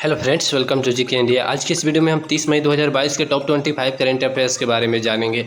Hello friends, welcome to GK India. आज की इस वीडियो में हम 30 मई 2022 के टॉप 25 करंट अफेयर्स के बारे में जानेंगे।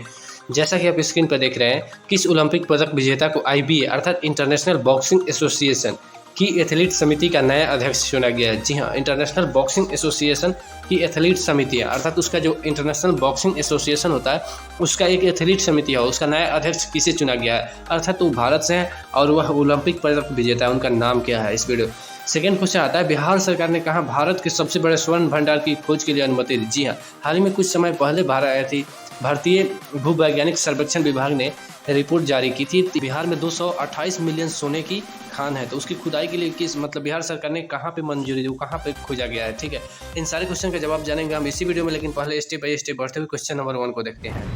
जैसा कि आप स्क्रीन पर देख रहे हैं, किस ओलंपिक पदक विजेता को आईबीए अर्थात इंटरनेशनल बॉक्सिंग एसोसिएशन की एथलीट समिति का नया अध्यक्ष चुना गया है। जी हाँ, इंटरनेशनल बॉक्सिंग एसोसिएशन की एथलीट समिति है, अर्थात उसका जो इंटरनेशनल बॉक्सिंग एसोसिएशन होता है उसका एक एथलीट समिति है। उसका नया अध्यक्ष किसे चुना गया है, अर्थात वो भारत से है और वह ओलंपिक पदक विजेता है। उनका नाम क्या है, इस वीडियो। सेकेंड क्वेश्चन आता है, बिहार सरकार ने कहा भारत के सबसे बड़े स्वर्ण भंडार की खोज के लिए अनुमति दी। जी हाँ, हाल ही में कुछ समय पहले भारतीय भूवैज्ञानिक सर्वेक्षण विभाग ने रिपोर्ट जारी की थी। बिहार में 228 मिलियन सोने की खान है, तो उसकी खुदाई के लिए बिहार सरकार ने कहाँ पे मंजूरी दी, वो कहाँ पे खोजा गया है। ठीक है, इन सारे क्वेश्चन का जवाब जानेंगे हम इसी वीडियो में, लेकिन पहले स्टेप बाय स्टेप बढ़ते हुए क्वेश्चन नंबर 1 को देखते हैं।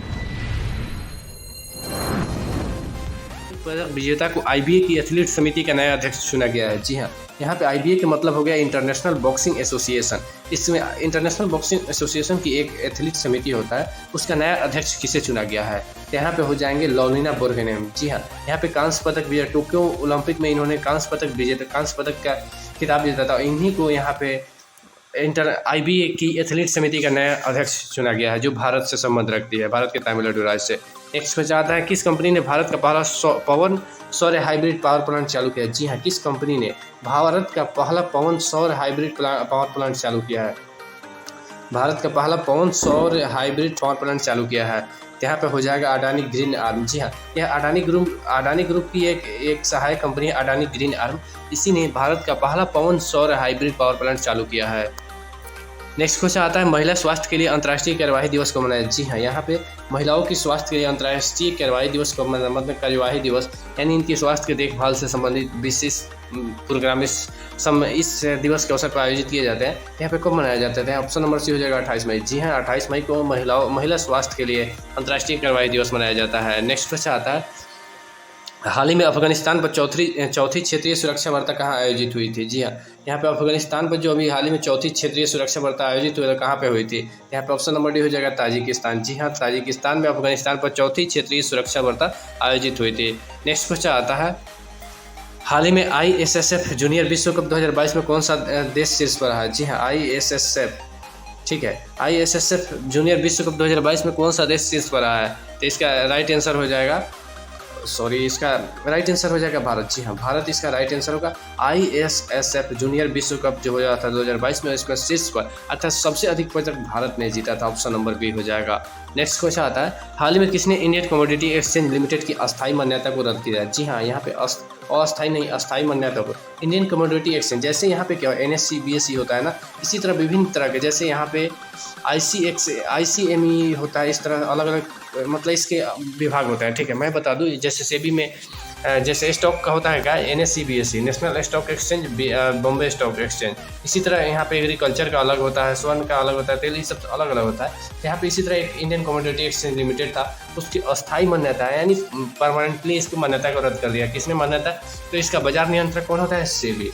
पदक विजेता को आईबीए की एथलीट समिति का नया अध्यक्ष चुना गया है। जी हाँ, यहाँ पे आईबीए का मतलब हो गया इंटरनेशनल बॉक्सिंग एसोसिएशन। इसमें इंटरनेशनल बॉक्सिंग एसोसिएशन की एक एथलीट समिति होता है, उसका नया अध्यक्ष किसे चुना गया है। तो यहाँ पे हो जाएंगे लवलीना बोरगोहेन। जी हाँ, यहाँ पे कांस्य पदक विजेता, टोक्यो ओलंपिक में इन्होंने कांस्य पदक का खिताब जीता था। इन्हीं को यहाँ पे आईबीए की एथलीट समिति का नया अध्यक्ष चुना गया है, जो भारत से संबंध रखती है, भारत के तमिलनाडु राज्य से। नेक्स्ट क्वेश्चन आता है, किस कंपनी ने भारत का पहला पवन सौर हाइब्रिड पावर प्लांट चालू किया। जी हाँ, किस कंपनी ने भारत का पहला पवन सौर हाइब्रिड पावर प्लांट चालू किया है। भारत का पहला पवन सौर हाइब्रिड पावर प्लांट चालू किया है, यहाँ पे हो जाएगा अडानी ग्रीन आर्म। जी हाँ, यह अडानी ग्रुप की एक सहायक कंपनी है, अडानी ग्रीन आर्म। इसी ने भारत का पहला पवन सौर हाइब्रिड पावर प्लांट चालू किया है। नेक्स्ट क्वेश्चन आता है, महिला स्वास्थ्य के लिए अंतर्राष्ट्रीय कार्यवाही दिवस को मनाया। जी हाँ, यहाँ पे महिलाओं की स्वास्थ्य के लिए अंतर्राष्ट्रीय कार्यवाही दिवस को मतलब कार्यवाही दिवस यानी इनकी स्वास्थ्य की देखभाल से संबंधित विशेष प्रोग्राम इस दिवस के अवसर पर आयोजित किए जाते हैं। यहाँ पे कब मनाया जाता है, ऑप्शन नंबर सी हो जाएगा 28 मई। जी हाँ, 28 मई को महिला स्वास्थ्य के लिए अंतर्राष्ट्रीय कार्यवाही दिवस मनाया जाता है। नेक्स्ट क्वेश्चन आता है, हाल ही में अफगानिस्तान पर चौथी क्षेत्रीय सुरक्षा वार्ता कहाँ आयोजित हुई थी। जी हाँ, यहाँ पे अफगानिस्तान पर जो अभी हाल ही में चौथी क्षेत्रीय सुरक्षा वार्ता आयोजित हुई, कहाँ पे हुई थी। यहाँ पे ऑप्शन नंबर डी हो जाएगा ताजिकिस्तान। जी हाँ, ताजिकिस्तान में अफगानिस्तान पर चौथी क्षेत्रीय सुरक्षा वार्ता आयोजित हुई थी। नेक्स्ट क्वेश्चन आता है, हाल ही में ISSF जूनियर विश्व कप 2022 में कौन सा देश शीर्ष पर रहा है। जी हाँ, ISSF, ठीक है, ISSF जूनियर विश्व कप 2022 में कौन सा देश शीर्ष पर रहा है। तो इसका राइट आंसर हो जाएगा भारत। जी हाँ, भारत इसका राइट आंसर होगा। ISSF जूनियर विश्व कप जो हो रहा था 2022 में, इसमें शीर्ष पर अर्थात सबसे अधिक पदक भारत ने जीता था। ऑप्शन नंबर बी हो जाएगा। नेक्स्ट क्वेश्चन आता है, हाल ही में किसने इंडियन कमोडिटी एक्सचेंज लिमिटेड की अस्थायी मान्यता को रद्द किया। जी हाँ, यहाँ पे अस्थायी नहीं, अस्थायी मान्यता को इंडियन कमोडिटी एक्सचेंज, जैसे यहाँ पे क्या NSE BSE होता है ना, इसी तरह विभिन्न तरह के, जैसे यहाँ पे ICME होता है, इस तरह अलग अलग मतलब इसके विभाग होता है। ठीक है, मैं बता दूं, जैसे सेबी में जैसे स्टॉक का होता है क्या, NSE BSE national stock exchange, Bombay stock exchange, इसी तरह यहाँ पे एग्रीकल्चर का अलग होता है, स्वर्ण का अलग होता है, तेल, ये सब अलग अलग होता है। यहाँ पे इसी तरह एक इंडियन कमोडिटी एक्सचेंज लिमिटेड था, उसकी अस्थायी मान्यता है, यानी परमानेंटली इसकी मान्यता को रद्द कर दिया। किसने मान्यता, तो इसका बाजार नियंत्रक कौन होता है, SEBI,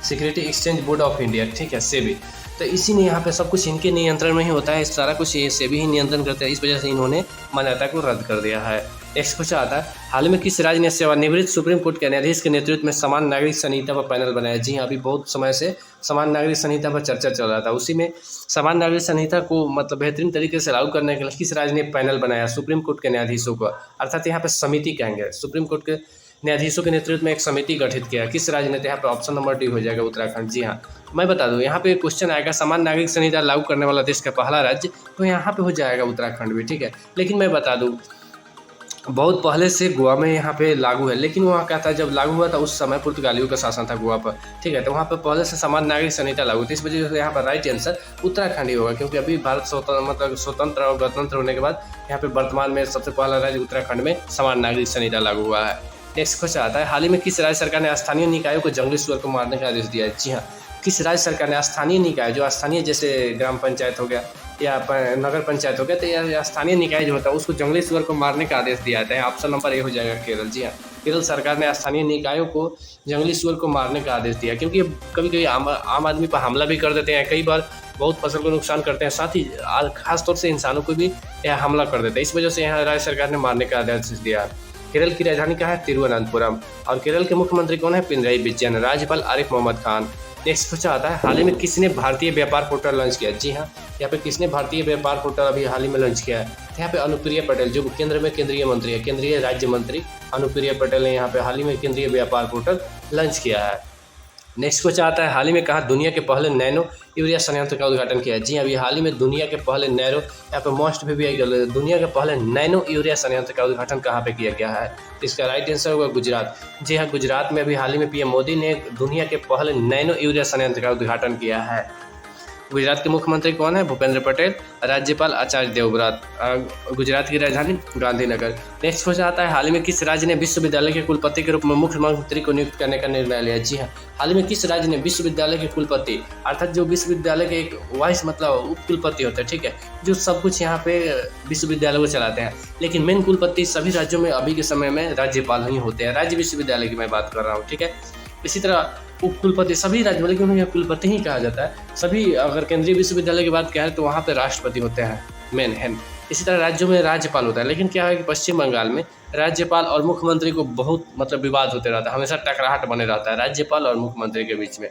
security exchange board of India. ठीक है, सेबी, तो इसी ने यहाँ पे सब कुछ इनके नियंत्रण में ही होता है, सारा कुछ ये सेबी ही नियंत्रण करते हैं, इस वजह से इन्होंने मान्यता को रद्द कर दिया है। नेक्स्ट क्वेश्चन आता है, हाल में किस राज्य ने सेवानिवृत्त सुप्रीम कोर्ट के न्यायाधीश के नेतृत्व में समान नागरिक संहिता पर पैनल बनाया। जी हाँ, अभी बहुत समय से समान नागरिक संहिता पर चर्चा चल रहा था, उसी में समान नागरिक संहिता को मतलब बेहतरीन तरीके से लागू करने के लिए किस राज्य ने पैनल बनाया सुप्रीम कोर्ट के न्यायाधीशों को, अर्थात यहाँ पे समिति कहेंगे, सुप्रीम कोर्ट के न्यायाधीशों के नेतृत्व में एक समिति गठित किया। किस राज्य ने, यहाँ पे ऑप्शन नंबर डी हो जाएगा उत्तराखंड। जी हाँ, मैं बता दूं, यहाँ पे क्वेश्चन आएगा समान नागरिक संहिता लागू करने वाला देश का पहला राज्य, तो यहाँ पे हो जाएगा उत्तराखंड भी। ठीक है, लेकिन मैं बता दूं, बहुत पहले से गोवा में यहाँ पे लागू है, लेकिन वहाँ क्या था, जब लागू हुआ था उस समय पुर्तगालियों का शासन था गोवा पर। ठीक है, तो वहाँ पर पहले से समान नागरिक संहिता लागू थी, इस वजह से यहाँ पर राइट आंसर उत्तराखंड ही होगा, क्योंकि अभी भारत स्वतंत्र और गणतंत्र होने के बाद यहाँ पे वर्तमान में सबसे पहला राज्य उत्तराखंड में समान नागरिक संहिता लागू हुआ है। नेक्स्ट क्वेश्चन आता है, हाल ही में किस राज्य सरकार ने स्थानीय निकायों को जंगली सुअर को मारने का आदेश दिया है। जी हाँ, किस राज्य सरकार ने स्थानीय निकाय, जो स्थानीय जैसे ग्राम पंचायत हो गया या नगर पंचायत हो गया, तो यह स्थानीय निकाय जो होता है उसको जंगली सुअर को मारने का आदेश दिया जाता है। ऑप्शन नंबर ए हो जाएगा केरल। जी हाँ, केरल सरकार ने स्थानीय निकायों को जंगली सुअर को मारने का आदेश दिया, क्योंकि कभी कभी आम आदमी पर हमला भी कर देते हैं, कई बार बहुत फसल को नुकसान करते हैं, साथ ही खासतौर से इंसानों को भी यह हमला कर देते हैं, इस वजह से यहाँ राज्य सरकार ने मारने का आदेश दिया। केरल की राजधानी कहाँ है, तिरुवनंतपुरम, और केरल के मुख्यमंत्री कौन है, पिनराई विजयन। राज्यपाल आरिफ मोहम्मद खान। नेक्स्ट क्वेश्चन आता है, हाल ही में किसने भारतीय व्यापार पोर्टल लॉन्च किया? जी हाँ, यहाँ पे किसने भारतीय व्यापार पोर्टल अभी हाल ही में लॉन्च किया है? तो यहाँ पे अनुप्रिया पटेल, जो केंद्र में केंद्रीय मंत्री है, केंद्रीय राज्य मंत्री अनुप्रिया पटेल ने यहाँ पे हाल ही में केंद्रीय व्यापार पोर्टल लॉन्च किया है। नेक्स्ट क्वेश्चन आता है, हाल ही में कहा दुनिया के पहले नैनो यूरिया संयंत्र का उद्घाटन किया है? जी अभी हाल ही में दुनिया के पहले नैनो, यहाँ पे मोस्ट भी दुनिया के पहले नैनो यूरिया संयंत्र का उद्घाटन कहाँ पे किया गया है? तो इसका राइट आंसर होगा गुजरात। जी हाँ, गुजरात में अभी हाल ही में पीएम मोदी ने दुनिया के पहले नैनो यूरिया संयंत्र का उद्घाटन किया है। गुजरात के मुख्यमंत्री कौन है? भूपेंद्र पटेल। राज्यपाल आचार्य देवव्रत। गुजरात की राजधानी गांधीनगर। नेक्स्ट क्वेश्चन आता है, हाल ही में किस राज्य ने विश्वविद्यालय के कुलपति के रूप में मुख्यमंत्री को नियुक्त करने का निर्णय लिया? जी हाँ, हाल ही में किस राज्य ने विश्वविद्यालय के कुलपति, अर्थात जो विश्वविद्यालय के एक वाइस मतलब उप कुलपति होते हैं, ठीक है, जो सब कुछ यहाँ पे विश्वविद्यालय को चलाते हैं, लेकिन मेन कुलपति सभी राज्यों में अभी के समय में राज्यपाल ही होते हैं। राज्य विश्वविद्यालय की मैं बात कर रहा हूँ, ठीक है। इसी तरह उप कुलपति सभी राज्यों में, लेकिन उन्हें कुलपति ही कहा जाता है। सभी अगर केंद्रीय विश्वविद्यालय की बात करें तो वहाँ पे राष्ट्रपति होते हैं मेन है। इसी तरह राज्यों में राज्यपाल होता है, लेकिन क्या है कि पश्चिम बंगाल में राज्यपाल और मुख्यमंत्री को बहुत मतलब विवाद होते रहता है, हमेशा टकराहट बने रहता है राज्यपाल और मुख्यमंत्री के बीच में।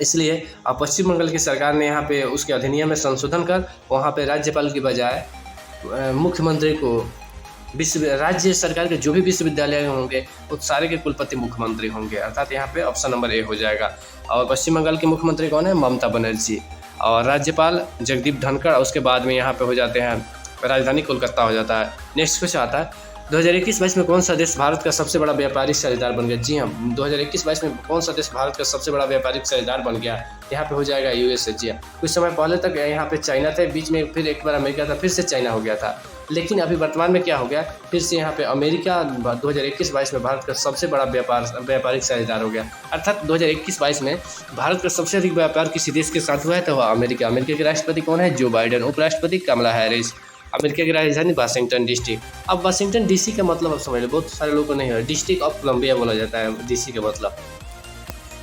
इसलिए अब पश्चिम बंगाल की सरकार ने यहाँ पे उसके अधिनियम में संशोधन कर वहाँ पे राज्यपाल की बजाय मुख्यमंत्री को राज्य सरकार के जो भी विश्वविद्यालय होंगे उस सारे के कुलपति मुख्यमंत्री होंगे, अर्थात यहाँ पे ऑप्शन नंबर ए हो जाएगा। और पश्चिम बंगाल के मुख्यमंत्री कौन है? ममता बनर्जी। और राज्यपाल जगदीप धनखड़, उसके बाद में यहाँ पे हो जाते हैं राजधानी कोलकाता हो जाता है। नेक्स्ट क्वेश्चन आता है, 2021-22 में कौन सा देश भारत का सबसे बड़ा व्यापारिक साझेदार बन गया? जी हाँ, 2021-22 में कौन सा देश भारत का सबसे बड़ा व्यापारिक साझेदार बन गया? यहाँ पे हो जाएगा यूएसए। जी हाँ, कुछ समय पहले तक यहाँ पे चाइना था, बीच में फिर एक बार अमेरिका था, फिर से चाइना हो गया था, लेकिन अभी वर्तमान में क्या हो गया, फिर से यहाँ पे अमेरिका 2021-22 में भारत का सबसे बड़ा व्यापारिक साझेदार हो गया। अर्थात 2021-22 में भारत का सबसे अधिक व्यापार किसी देश के साथ हुआ है तो वह अमेरिका। अमेरिका के राष्ट्रपति कौन है? Joe Biden. उपराष्ट्रपति कमला हैरिस। अमेरिका की राजधानी वाशिंगटन डीसी। अब वाशिंगटन डीसी का मतलब अब समझ लो, बहुत सारे लोगों को नहीं है, डिस्ट्रिक्ट ऑफ कोलंबिया बोला जाता है डीसी का मतलब।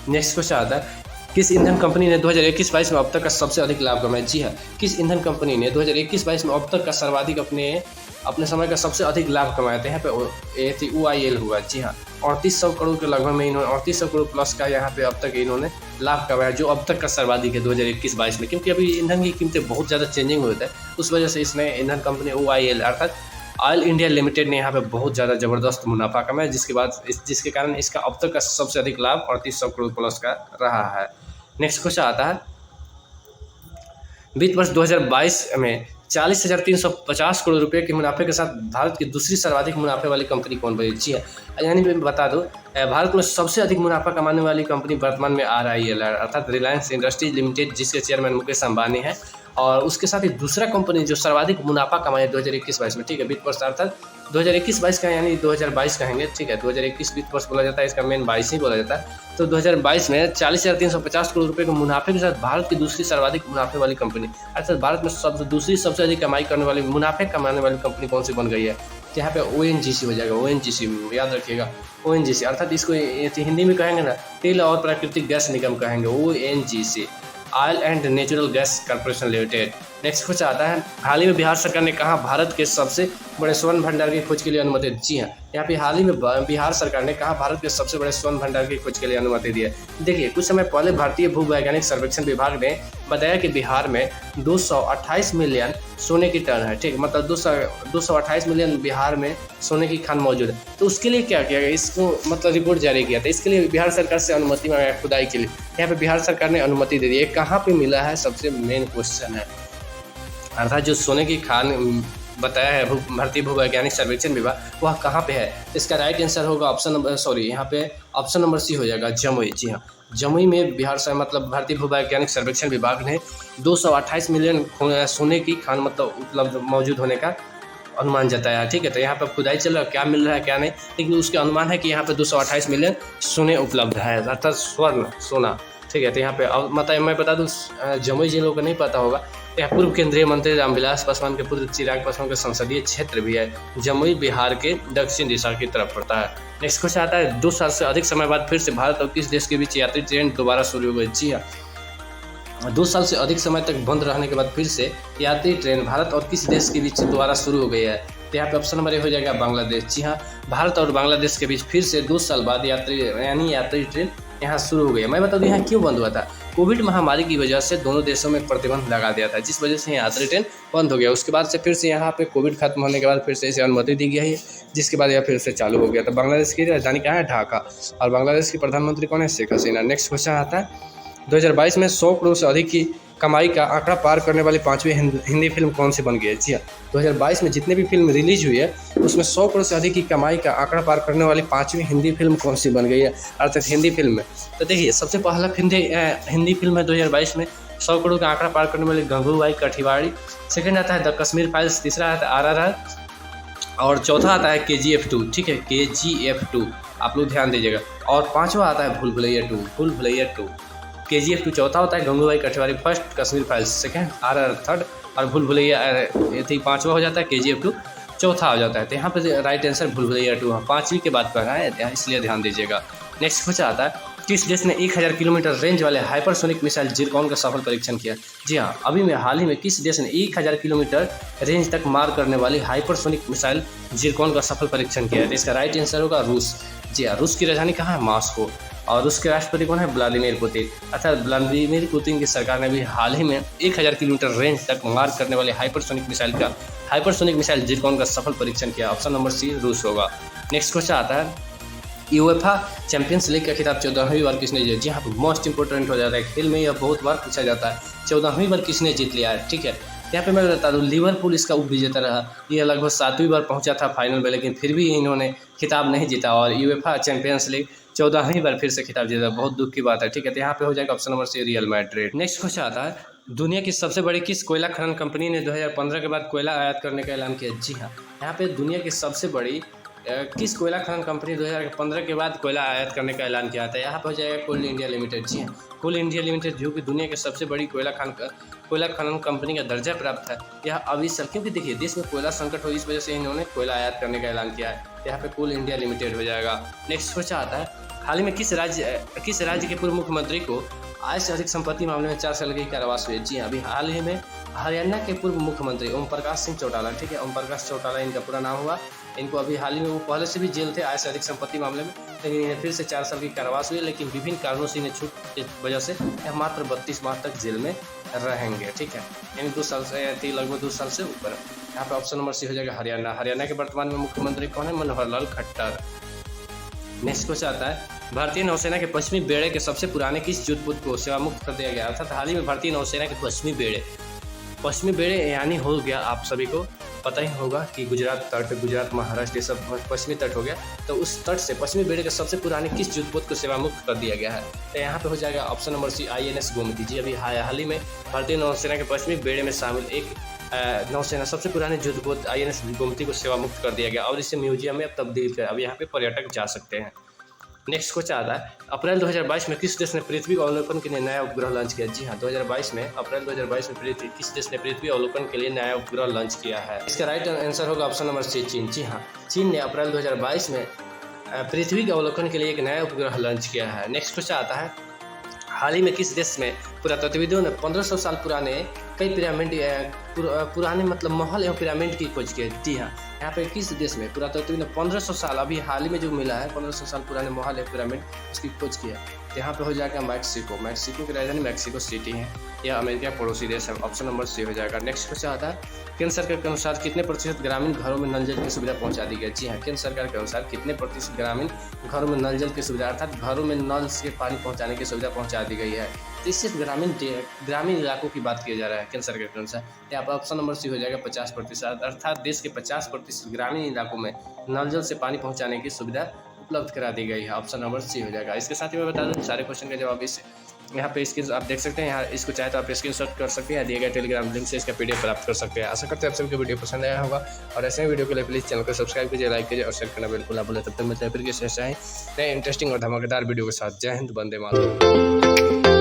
नेक्स्ट क्वेश्चन आता है, किस ईंधन कंपनी ने 2021-22 में अब तक का सबसे अधिक लाभ कमाया? जी हाँ, किस ईंधन कंपनी ने 2021-22 में अब तक का सर्वाधिक अपने समय का सबसे अधिक लाभ कमाया था? यहाँ पे ये थी OIL हुआ। जी हाँ, 3800 करोड़ के लगभग में इन्होंने 3800 करोड़ प्लस का यहाँ पे अब तक इन्होंने लाभ कमाया, जो अब तक का सर्वाधिक है 2021-22 में। क्योंकि अभी ईंधन की कीमतें बहुत ज़्यादा चेंजिंग होता है, उस वजह से इसने ईंधन कंपनी OIL अर्थात ऑयल इंडिया लिमिटेड ने यहाँ पे बहुत ज़्यादा ज़बरदस्त मुनाफा कमाया, जिसके कारण इसका अब तक का सबसे अधिक लाभ 3800 करोड़ प्लस का रहा है। नेक्स्ट क्वेश्चन आता है, वित्त वर्ष 2022 में 40,350 करोड़ रुपए के मुनाफे के साथ भारत की दूसरी सर्वाधिक मुनाफे वाली कंपनी कौन बनी? जी है, यानी मैं बता दूं, भारत में सबसे अधिक मुनाफा कमाने वाली कंपनी वर्तमान में RIL अर्थात रिलायंस इंडस्ट्रीज लिमिटेड, जिसके चेयरमैन मुकेश अंबानी है। और उसके साथ ही दूसरा कंपनी जो सर्वाधिक मुनाफा कमाए 2021-22 में, ठीक है, वित्त वर्ष अर्थात 2021-22 का यानी 2022 कहेंगे, ठीक है, 2021 वित्त वर्ष बोला जाता है, इसका मेन 22 ही बोला जाता है। तो 2022 में 40,350 करोड़ रुपए के मुनाफे के साथ भारत की दूसरी सर्वाधिक मुनाफे वाली कंपनी, अर्थात भारत में दूसरी सबसे अधिक कमाई करने वाली मुनाफे कमाने वाली कंपनी कौन सी बन गई है? यहाँ पे ONGC हो जाएगा। ONGC याद रखिएगा, ONGC अर्थात इसको हिंदी में कहेंगे ना, तेल और प्राकृतिक गैस निगम कहेंगे, ONGC, oil and natural gas corporation limited. Next question आता है, हाल ही में बिहार सरकार ने कहा भारत के सबसे बड़े स्वर्ण भंडार की खोज के लिए अनुमति? जी हाँ, यहाँ पे हाल ही में बिहार सरकार ने कहा भारत के सबसे बड़े स्वर्ण भंडार की खोज के लिए अनुमति दी है। देखिए, कुछ समय पहले भारतीय भूवैज्ञानिक सर्वेक्षण विभाग ने बताया कि बिहार में 228 मिलियन सोने की टन है, ठीक, मतलब 228 मिलियन बिहार में सोने की खान मौजूद है। तो उसके लिए क्या किया गया, इसको मतलब रिपोर्ट जारी किया था, इसके लिए बिहार सरकार से अनुमति मांगा खुदाई के लिए। यहाँ पे बिहार सरकार ने अनुमति दे दी है। कहाँ पे मिला है, सबसे मेन क्वेश्चन है, अर्थात जो सोने की खान बताया है भारतीय भूवैज्ञानिक सर्वेक्षण विभाग, वह कहाँ पे है? इसका राइट आंसर होगा यहाँ पे ऑप्शन नंबर सी हो जाएगा, जमुई। जी हाँ, जमुई में बिहार से मतलब भारतीय भूवैज्ञानिक सर्वेक्षण विभाग ने 228 मिलियन सोने की खान मतलब उपलब्ध मौजूद होने का अनुमान जताया है, ठीक है। तो यहाँ पर खुदाई चल रहा है, क्या मिल रहा है क्या नहीं, लेकिन उसके अनुमान है कि यहाँ पे 228 मिलियन सोने उपलब्ध है, अर्थात स्वर्ण सोना, ठीक है। तो यहाँ पे मतलब मैं बता दूँ, जमुई जिन लोगों को नहीं पता होगा, यहाँ पूर्व केंद्रीय मंत्री रामविलास पासवान के पुत्र चिराग पासवान का संसदीय क्षेत्र भी है। जमुई बिहार के दक्षिण दिशा की तरफ पड़ता है। नेक्स्ट क्वेश्चन आता है, 2 साल से अधिक समय बाद फिर से भारत और किस देश के बीच यात्री ट्रेन दोबारा शुरू हो गई? जी हाँ, 2 साल से अधिक समय तक बंद रहने के बाद फिर से यात्री ट्रेन भारत और किस देश के बीच दोबारा शुरू हो गई है? तो यहाँ पे ऑप्शन नंबर ए हो जाएगा बांग्लादेश। जी हाँ, भारत और बांग्लादेश के बीच फिर से 2 साल बाद यात्री ट्रेन यहाँ शुरू हो गया। मैं बता दूँ यहाँ क्यों बंद हुआ था। कोविड महामारी की वजह से दोनों देशों में प्रतिबंध लगा दिया था, जिस वजह से यात्री ट्रेन बंद हो गया। उसके बाद से फिर से यहाँ पे कोविड खत्म होने के बाद फिर से इसे अनुमति दी गई है, जिसके बाद यह फिर से चालू हो गया। तो बांग्लादेश की राजधानी कहाँ है? ढाका। और बांग्लादेश की प्रधानमंत्री कौन है? शेख हसीना। नेक्स्ट क्वेश्चन आता है 2022 में 100 करोड़ से अधिक की कमाई का आंकड़ा पार करने वाली 5वीं हिंदी फिल्म कौन सी बन गई है? जी हाँ, 2022 में जितने भी फिल्म रिलीज हुई है उसमें 100 करोड़ से अधिक की कमाई का आंकड़ा पार करने वाली 5वीं हिंदी फिल्म कौन सी बन गई है, अर्थात हिंदी फिल्म में। तो देखिए सबसे पहला हिंदी फिल्म है 2022 में 100 करोड़ का आंकड़ा पार करने वाली गंगूबाई काठियावाड़ी। सेकंड आता है द कश्मीर फाइल्स। तीसरा आता है RRR। और चौथा आता है KGF 2। ठीक है, KGF 2 आप लोग ध्यान दीजिएगा। और पाँचवा आता है भूल भुलैया 2। KGF 2 चौथा होता है, Gangubai Kathiawadi first, Kashmir files second, RRR third और भूल भुलैया पाँचवा हो जाता है, KGF 2 चौथा हो जाता है। तो यहाँ पे राइट आंसर भूल भुलैया 2 पाँचवीं के बाद कहना है, इसलिए ध्यान दीजिएगा। नेक्स्ट क्वेश्चन आता है किस देश ने 1000 किलोमीटर रेंज वाले हाइपरसोनिक मिसाइल जिरकॉन का सफल परीक्षण किया? जी हाँ, अभी में हाल ही में किस देश ने 1000 किलोमीटर रेंज तक मार करने वाली हाइपरसोनिक मिसाइल जिरकॉन का सफल परीक्षण किया है? तो इसका राइट आंसर होगा रूस। जी हाँ, रूस की राजधानी कहाँ है? मॉस्को। और रूस के राष्ट्रपति कौन है? Vladimir Putin. अर्थात व्लादिमीर पुतिन की सरकार ने भी हाल ही में 1000 किलोमीटर रेंज तक मार करने वाले हाइपरसोनिक मिसाइल जिरकॉन का सफल परीक्षण किया। ऑप्शन नंबर सी रूस होगा। नेक्स्ट क्वेश्चन आता है यूएफए चैंपियंस लीग का खिताब 14वीं बार किसने जीता? जी हाँ, मोस्ट इंपोर्टेंट हो जाता है खेल में, यह बहुत बार पूछा जाता है 14वीं बार किसने जीत लिया है। ठीक है, यहाँ पे मैं बता दूँ लिवरपूल इसका उप विजेता रहा। यह लगभग 7वीं बार पहुंचा था फाइनल में, लेकिन फिर भी इन्होंने खिताब नहीं जीता। और यूएफए चैंपियंस लीग 14वीं बार फिर से खिताब जीता, बहुत दुख की बात है। ठीक है, तो यहाँ पे हो जाएगा option number C Real Madrid. Next question आता है दुनिया की सबसे बड़ी किस कोयला खनन कंपनी ने 2015 के बाद कोयला आयात करने का ऐलान किया? जी हाँ, यहाँ पे दुनिया की सबसे बड़ी किस कोयला खनन कंपनी 2015 के बाद कोयला आयात करने का ऐलान किया था? यहाँ पर हो जाएगा कोल इंडिया लिमिटेड। जी हाँ, कोल इंडिया लिमिटेड जो कि दुनिया की सबसे बड़ी कोयला खनन कंपनी का दर्जा प्राप्त है। यह अभी सर क्योंकि देखिए देश में कोयला संकट हो, इस वजह से इन्होंने कोयला आयात करने का ऐलान किया है। यहाँ पे कोल इंडिया लिमिटेड हो जाएगा। नेक्स्ट क्वेश्चन आता है हाल ही में किस राज्य के पूर्व मुख्यमंत्री को आय से अधिक संपत्ति मामले में 4 साल की कारावास हुई? जी हाँ, अभी हाल ही में हरियाणा के पूर्व मुख्यमंत्री ओम प्रकाश सिंह चौटाला। ठीक है, ओम प्रकाश चौटाला इनका पूरा नाम हुआ। इनको अभी हाल ही में, वो पहले से भी जेल थे आय से अधिक संपत्ति मामले में, लेकिन इन्हें फिर से 4 साल की कारावास हुई। लेकिन विभिन्न कारणों से इन्हें छूट की वजह से यह मात्र 32 माह तक जेल में रहेंगे। ठीक है, यानी 2 साल से लगभग 2 साल से ऊपर। यहाँ पे ऑप्शन नंबर सी हो जाएगा हरियाणा के वर्तमान में मुख्यमंत्री कौन है? मनोहर लाल खट्टर। नेक्स्ट क्वेश्चन आता है भारतीय नौसेना के पश्चिमी बेड़े के सबसे पुराने किस युद्धपोत को सेवा मुक्त कर दिया गया? अर्थात हाल ही में भारतीय नौसेना के पश्चिमी बेड़े यानी हो गया, आप सभी को पता ही होगा कि गुजरात महाराष्ट्र ये सब पश्चिमी तट हो गया। तो उस तट से पश्चिमी बेड़े के सबसे पुराने किस युद्धपोत को सेवा मुक्त कर दिया गया है? तो यहाँ पे हो जाएगा option number C INS Gomti. जी, अभी हाल ही में भारतीय नौसेना के पश्चिमी बेड़े में शामिल एक नौसेना सबसे पुराने युद्धपोत INS गोमती को सेवा मुक्त कर दिया गया और इसे म्यूजियम में अब तब्दील किया। अब यहाँ पे पर्यटक जा सकते हैं। नेक्स्ट क्वेश्चन आता है अप्रैल 2022 में किस देश ने पृथ्वी अवलोकन के लिए नया उपग्रह लॉन्च किया? जी हाँ, 2022 में अप्रैल 2022 में किस देश ने पृथ्वी अवलोकन के लिए नया उपग्रह लॉन्च किया है? इसका राइट आंसर होगा ऑप्शन नंबर सी चीन। जी हाँ, चीन ने अप्रैल 2022 में पृथ्वी के अवलोकन के लिए एक नया उपग्रह लॉन्च किया है। नेक्स्ट क्वेश्चन आता है हाल ही में किस देश में पुरातत्वविदों ने 1500 साल पुराने कई पिरामिड पुराने मतलब महल एवं पिरामिड की खोज की? जी हाँ, यहाँ पे किस देश में पुरातत्वविद ने 1500 साल अभी हाल ही में जो मिला है 1500 साल पुराने महल एवं पिरामिड उसकी खोज की है? यहाँ पे हो जाएगा मैक्सिको की राजधानी मैक्सिको सिटी है। यह अमेरिका पड़ोसी देश है। ऑप्शन नंबर सी हो जाएगा। नेक्स्ट क्वेश्चन आता है केंद्र सरकार के अनुसार कितने प्रतिशत ग्रामीण घरों में नल जल की सुविधा पहुंचा दी गई? जी हाँ, केंद्र सरकार के अनुसार कितने प्रतिशत ग्रामीण घरों में नल जल की सुविधा अर्थात घरों में नल से पानी पहुंचाने की सुविधा पहुंचा दी गई है? तो इससे ग्रामीण इलाकों की बात किया जा रहा है केंद्र सरकार के अनुसार। यहाँ पर ऑप्शन नंबर सी हो जाएगा 50%, अर्थात देश के 50% ग्रामीण इलाकों में नल जल से पानी पहुँचाने की सुविधा उपलब्ध करा दी गई है। ऑप्शन नंबर सी हो जाएगा। इसके साथ ही मैं बता दूं सारे क्वेश्चन का जवाब इस यहाँ पे स्क्रीन आप देख सकते हैं। यहाँ इसको चाहे तो आप स्क्रीनशॉट कर सकते हैं, दिए गए टेलीग्राम लिंक से इसका PDF प्राप्त कर सकते हैं। आशा करते हैं आप सभी को वीडियो पसंद आया होगा और ऐसे ही वीडियो के लिए प्लीज़ चैनल को सब्सक्राइब कीजिए, लाइक कीजिए और शेयर करना बिल्कुल ना भूलें। तब तक मिलते हैं फिर किसी नए इंटरेस्टिंग और धमाकेदार वीडियो के साथ। जय हिंद, वंदे मातरम।